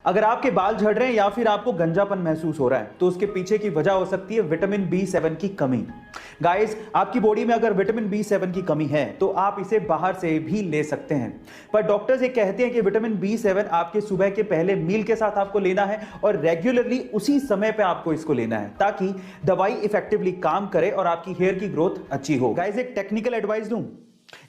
अगर आपके बाल झड़ रहे हैं या फिर आपको गंजापन महसूस हो रहा है तो उसके पीछे की वजह हो सकती है विटामिन B7 की कमी। गाइस, आपकी बॉडी में अगर विटामिन B7 की कमी है तो आप इसे बाहर से भी ले सकते हैं, पर डॉक्टर्स ये कहते हैं कि विटामिन B7 आपके सुबह के पहले मील के साथ आपको लेना है और रेगुलरली उसी समय पे आपको इसको लेना है ताकि दवाई इफेक्टिवली काम करे और आपकी हेयर की ग्रोथ अच्छी हो। गाइस, एक टेक्निकल एडवाइस दूं,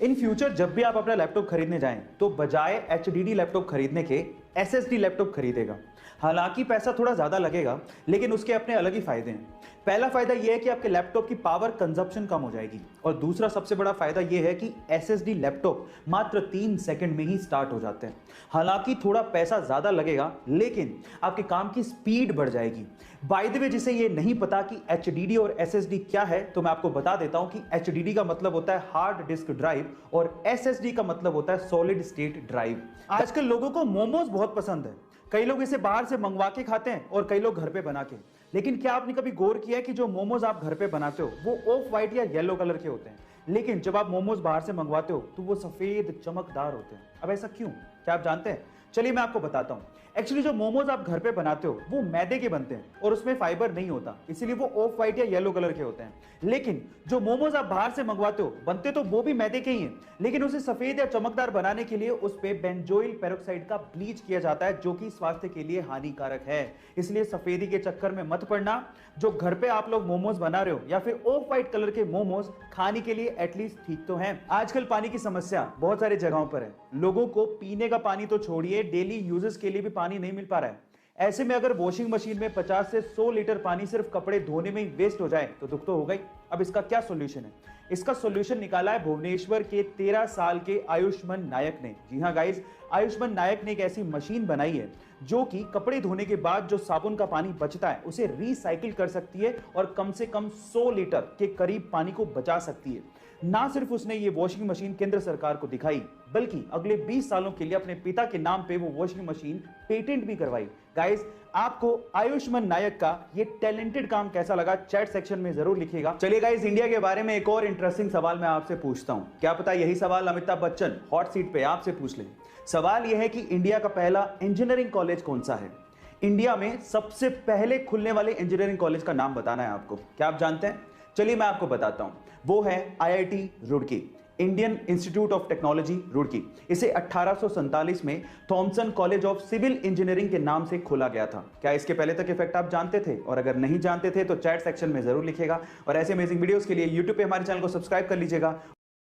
इन फ्यूचर जब भी आप अपना लैपटॉप खरीदने जाएं तो बजाय HDD लैपटॉप खरीदने के SSD लैपटॉप खरीदेगा। हालांकि पैसा थोड़ा ज्यादा लगेगा लेकिन उसके अपने अलग ही फायदे हैं। पहला फायदा यह है कि आपके लैपटॉप की पावर कंजप्शन कम हो जाएगी और दूसरा सबसे बड़ा फायदा यह है कि SSD लैपटॉप मात्र 3 सेकंड में ही स्टार्ट हो जाते हैं। हालांकि थोड़ा पैसा ज्यादा लगेगा लेकिन आपके काम की स्पीड बढ़ जाएगी। बाय द वे, जिसे ये नहीं पता कि HDD और SSD क्या है तो मैं आपको बता देता हूं कि HDD का मतलब होता है हार्ड डिस्क ड्राइव और SSD का मतलब होता है सॉलिड स्टेट ड्राइव। आजकल लोगों को मोमोज बहुत पसंद है। कई लोग इसे बाहर से मंगवा के खाते हैं और कई लोग घर पे बना के। लेकिन क्या आपने कभी गौर किया है कि जो मोमोज आप घर पे बनाते हो वो ऑफ व्हाइट या येलो कलर के होते हैं, लेकिन जब आप मोमोज बाहर से मंगवाते हो तो वो सफेद चमकदार होते हैं। अब ऐसा क्यों, क्या आप जानते हैं? चलिए मैं आपको बताता हूं। एक्चुअली जो मोमोज आप घर पे बनाते हो वो मैदे के बनते हैं और उसमें फाइबर नहीं होता, इसलिए वो ऑफ व्हाइट या येलो कलर के होते हैं। लेकिन जो मोमोज आप बाहर से मंगवाते हो बनते तो वो भी मैदे के ही हैं, लेकिन उसे सफेद या चमकदार बनाने के लिए उस पे बेंजोइल पेरोक्साइड का ब्लीच किया जाता है जो कि स्वास्थ्य के लिए हानिकारक है। इसलिए सफेदी के चक्कर में मत पड़ना। जो घर पे आप लोग मोमोज बना रहे हो या फिर ऑफ व्हाइट कलर के मोमोज खाने के लिए एटलीस्ट ठीक तो हैं। आजकल पानी की समस्या बहुत सारी जगहों पर है। लोगों को पीने का पानी तो छोड़िए, डेली यूजेस के लिए भी पानी नहीं मिल पा रहा है। ऐसे में अगर वॉशिंग मशीन में 50 से 100 लीटर पानी सिर्फ कपड़े धोने में ही वेस्ट हो जाए तो दुख तो होगा ही। अब इसका क्या सॉल्यूशन है? इसका सॉल्यूशन निकाला है भुवनेश्वर के 13 साल के आयुष्मान नायक ने। जी हां गाइस, आयुष्मान नायक ने एक ऐसी मशीन बनाई है जो कि कपड़े धोने के बाद जो साबुन का पानी बचता है उसे रिसाइकिल कर सकती है और कम से कम 100 लीटर के करीब पानी को बचा सकती है। ना सिर्फ उसने ये वॉशिंग मशीन केंद्र सरकार को दिखाई बल्कि अगले 20 सालों के लिए अपने पिता के नाम पे वो वॉशिंग मशीन पेटेंट भी करवाई। गाइस, आपको आयुष्मान नायक का ये टैलेंटेड काम कैसा लगा चैट सेक्शन में जरूर लिखिएगा। चलिए गाइस, इंडिया के बारे में एक और इंटरेस्टिंग सवाल मैं आपसे पूछता हूं। क्या पता यही सवाल अमिताभ बच्चन हॉट सीट पे आपसे पूछ ले। सवाल यह है कि इंडिया का पहला इंजीनियरिंग कॉलेज कौन सा है? इंडिया में सबसे पहले खुलने वाले इंजीनियरिंग कॉलेज का नाम बताना है आपको। क्या आप जानते हैं? चलिए मैं आपको बताता हूं। वो है IIT Roorkee, Indian Institute of Technology Roorkee. इसे 1847 में Thomson College of Civil Engineering के नाम से खोला गया था। क्या इसके पहले तक इफेक्ट आप जानते थे? और अगर नहीं जानते थे तो चैट सेक्शन में जरूर लिखिएगा। और ऐसे अमेजिंग वीडियोस के लिए यूट्यूब पे हमारे चैनल को सब्सक्राइब कर लीजिएगा